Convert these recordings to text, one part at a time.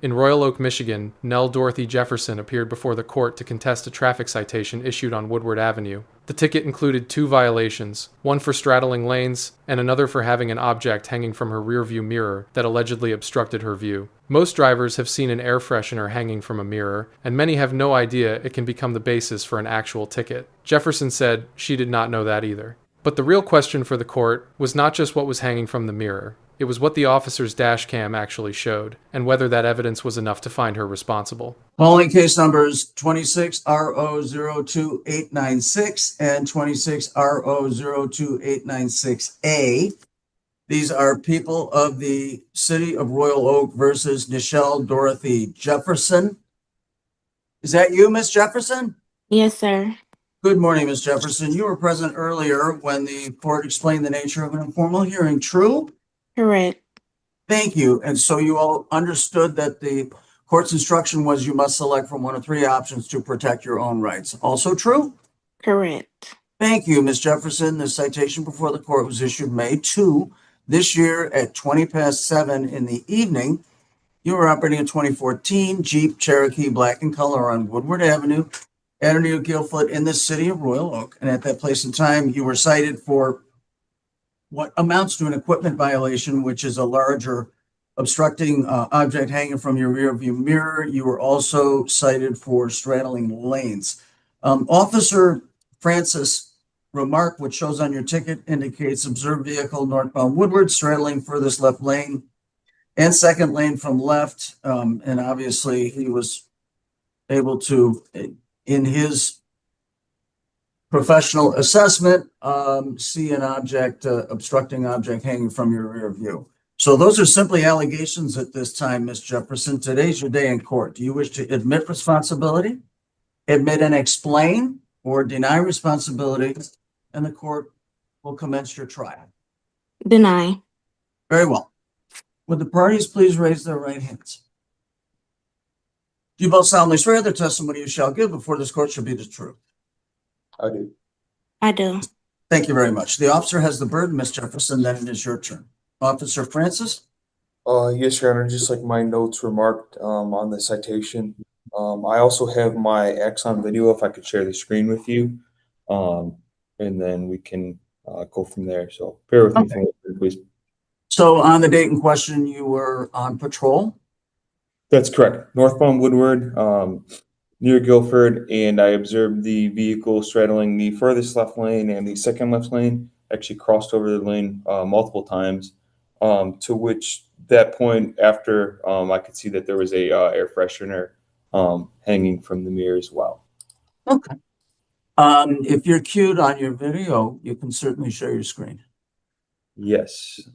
In Royal Oak, Michigan, Nelle Dorothy Jefferson appeared before the court to contest a traffic citation issued on Woodward Avenue. The ticket included two violations, one for straddling lanes and another for having an object hanging from her rearview mirror that allegedly obstructed her view. Most drivers have seen an air freshener hanging from a mirror, and many have no idea it can become the basis for an actual ticket. Jefferson said she did not know that either. But the real question for the court was not just what was hanging from the mirror. It was what the officer's dash cam actually showed, and whether that evidence was enough to find her responsible. Following case numbers 26RO02896 and 26RO02896A. These are people of the City of Royal Oak versus Nelle Dorothy Jefferson. Is that you, Miss Jefferson? Yes, sir. Good morning, Miss Jefferson. You were present earlier when the court explained the nature of an informal hearing, true? Correct. Thank you. And so you all understood that the court's instruction was you must select from one of three options to protect your own rights. Also true? Correct. Thank you, Ms. Jefferson. The citation before the court was issued May 2 this year at 7:20 in the evening. You were operating a 2014 Jeep Cherokee black in color on Woodward Avenue, Avenue Guilford in the City of Royal Oak. And at that place and time, you were cited for what amounts to an equipment violation, which is a larger obstructing object hanging from your rear view mirror. You were also cited for straddling lanes. Officer Francis' remark, which shows on your ticket, indicates observed vehicle northbound Woodward straddling furthest left lane and second lane from left. And obviously he was able to, in his professional assessment, see an object, obstructing object hanging from your rear view. So those are simply allegations at this time, Ms. Jefferson. Today's your day in court. Do you wish to admit responsibility, admit and explain, or deny responsibility, and the court will commence your trial? Deny. Very well. Would the parties please raise their right hands? Do you both solemnly swear the testimony you shall give before this court shall be the truth? I do. I do. Thank you very much. The officer has the burden, Ms. Jefferson. Then it is your turn. Officer Francis? Yes, Your Honor, just like my notes remarked on the citation. I also have my Axon video if I could share the screen with you. And then we can go from there. So bear with me for a minute, please. So on the date in question, you were on patrol? That's correct. Northbound Woodward, near Guilford, and I observed the vehicle straddling the furthest left lane and the second left lane, actually crossed over the lane multiple times, to which that point after I could see that there was a air freshener hanging from the mirror as well. Okay. If you're cued on your video, you can certainly share your screen. Yes.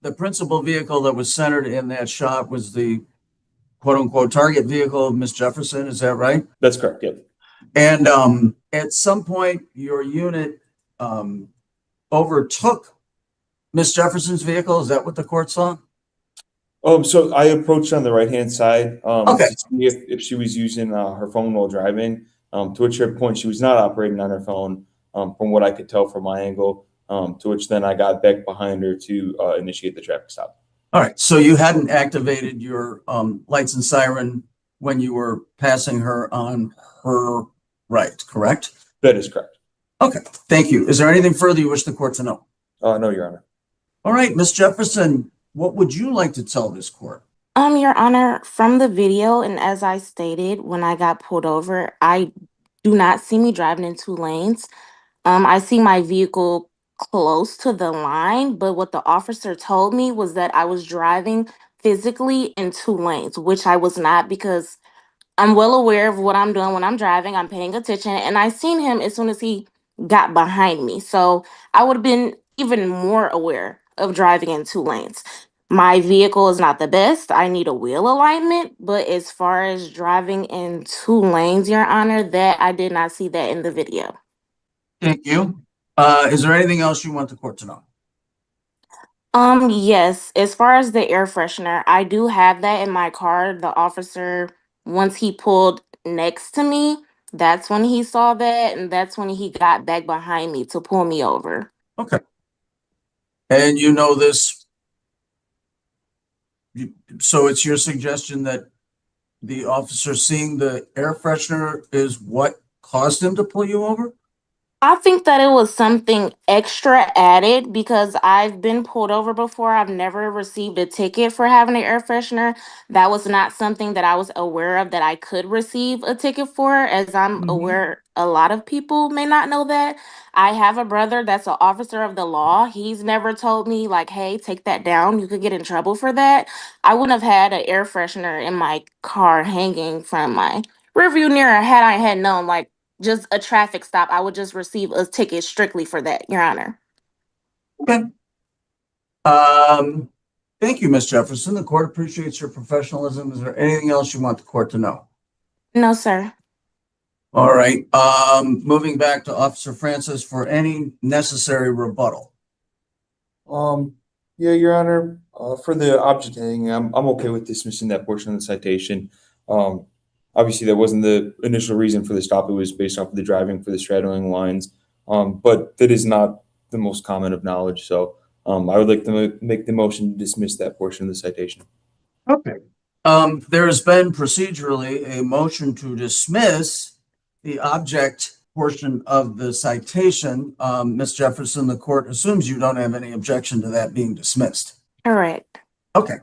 The principal vehicle that was centered in that shot was the quote unquote target vehicle of Ms. Jefferson. Is that right? That's correct. Yep. And at some point, your unit overtook Ms. Jefferson's vehicle. Is that what the court saw? So I approached on the right-hand side Okay. to see if she was using her phone while driving, to which point she was not operating on her phone, from what I could tell from my angle, to which then I got back behind her to initiate the traffic stop. All right. So you hadn't activated your lights and siren when you were passing her on her right, correct? That is correct. Okay. Thank you. Is there anything further you wish the court to know? No, Your Honor. All right, Ms. Jefferson, what would you like to tell this court? Your Honor, from the video, and as I stated, when I got pulled over, I do not see me driving in two lanes. I see my vehicle close to the line, but what the officer told me was that I was driving physically in two lanes, which I was not, because I'm well aware of what I'm doing when I'm driving. I'm paying attention, and I seen him as soon as he got behind me. So I would have been even more aware of driving in two lanes. My vehicle is not the best. I need a wheel alignment, but as far as driving in two lanes, Your Honor, that I did not see that in the video. Thank you. Is there anything else you want the court to know? Yes, as far as the air freshener, I do have that in my car. The officer, once he pulled next to me, that's when he saw that, and that's when he got back behind me to pull me over. Okay. And you know this, so it's your suggestion that the officer seeing the air freshener is what caused him to pull you over? I think that it was something extra added because I've been pulled over before. I've never received a ticket for having an air freshener. That was not something that I was aware of that I could receive a ticket for, as I'm aware a lot of people may not know that. I have a brother that's an officer of the law. He's never told me, like, hey, take that down. You could get in trouble for that. I wouldn't have had an air freshener in my car hanging from my rearview mirror had I had known, like, just a traffic stop, I would just receive a ticket strictly for that, Your Honor. Okay. Thank you, Ms. Jefferson. The court appreciates your professionalism. Is there anything else you want the court to know? No, sir. All right. Moving back to Officer Francis for any necessary rebuttal. Yeah, Your Honor, for the object hanging, I'm okay with dismissing that portion of the citation. Obviously, that wasn't the initial reason for the stop. It was based off of the driving for the straddling lines. But that is not the most common of knowledge. So, I would like to make the motion to dismiss that portion of the citation. Okay. There has been procedurally a motion to dismiss the object portion of the citation. Ms. Jefferson, the court assumes you don't have any objection to that being dismissed. Correct. Okay.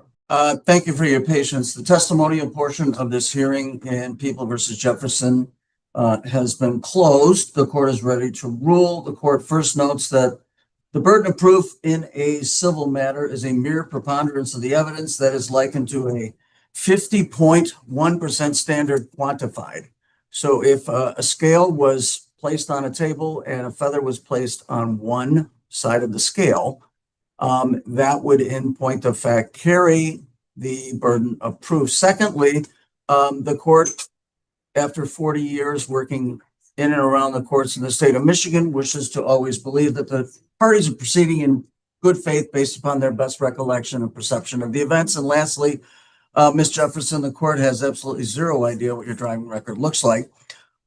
Thank you for your patience. The testimonial portion of this hearing in People versus Jefferson has been closed. The court is ready to rule. The court first notes that the burden of proof in a civil matter is a mere preponderance of the evidence that is likened to a 50.1% standard quantified. So if a scale was placed on a table and a feather was placed on one side of the scale, that would in point of fact carry the burden of proof. Secondly, the court, after 40 years working in and around the courts in the state of Michigan, wishes to always believe that the parties are proceeding in good faith based upon their best recollection and perception of the events. And lastly, Ms. Jefferson, the court has absolutely zero idea what your driving record looks like.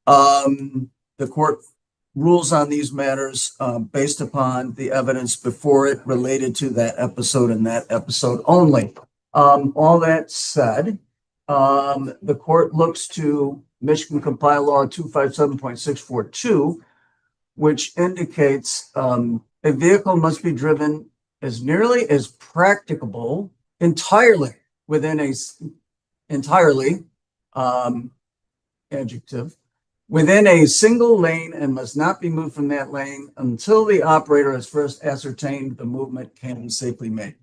The court rules on these matters based upon the evidence before it related to that episode and that episode only. All that said, the court looks to Michigan Compile Law 257.642, which indicates a vehicle must be driven as nearly as practicable entirely within a adjective within a single lane and must not be moved from that lane until the operator has first ascertained the movement can be safely made.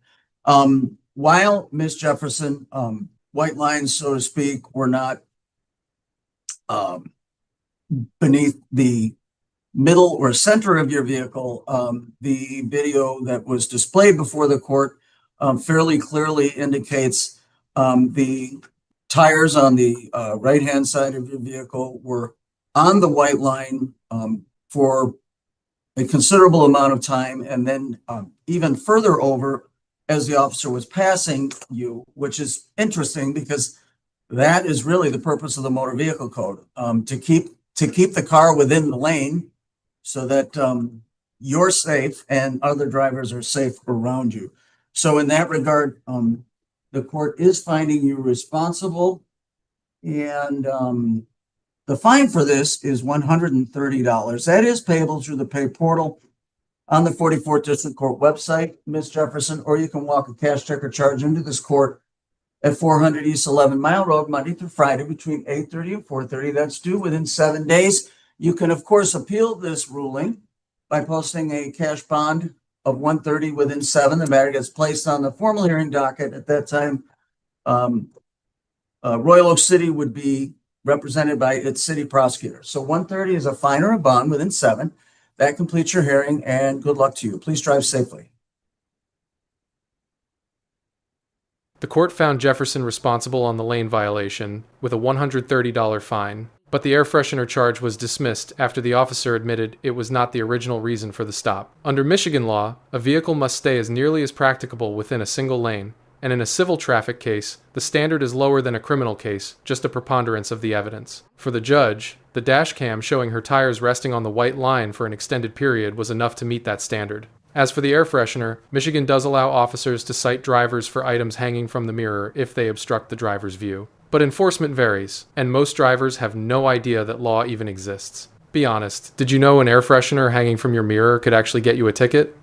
While Ms. Jefferson, white lines, so to speak, were not beneath the middle or center of your vehicle, the video that was displayed before the court fairly clearly indicates the tires on the right-hand side of your vehicle were on the white line for a considerable amount of time, and then even further over as the officer was passing you, which is interesting because that is really the purpose of the motor vehicle code, to keep the car within the lane so that you're safe and other drivers are safe around you. So in that regard, the court is finding you responsible, and the fine for this is $130. That is payable through the pay portal on the 44th District Court website, Ms. Jefferson, or you can walk a cash check or charge into this court at 400 East 11 Mile Road, Monday through Friday between 8:30 and 4:30. That's due within 7 days. You can, of course, appeal this ruling by posting a cash bond of $130 within 7. The matter gets placed on the formal hearing docket. At that time, Royal Oak City would be represented by its city prosecutor. So 1:30 is a fine or a bond within 7. That completes your hearing, and good luck to you. Please drive safely. The court found Jefferson responsible on the lane violation with a $130 fine, but the air freshener charge was dismissed after the officer admitted it was not the original reason for the stop. Under Michigan law, a vehicle must stay as nearly as practicable within a single lane, and in a civil traffic case, the standard is lower than a criminal case, just a preponderance of the evidence. For the judge, the dash cam showing her tires resting on the white line for an extended period was enough to meet that standard. As for the air freshener, Michigan does allow officers to cite drivers for items hanging from the mirror if they obstruct the driver's view. But enforcement varies, and most drivers have no idea that law even exists. Be honest, did you know an air freshener hanging from your mirror could actually get you a ticket?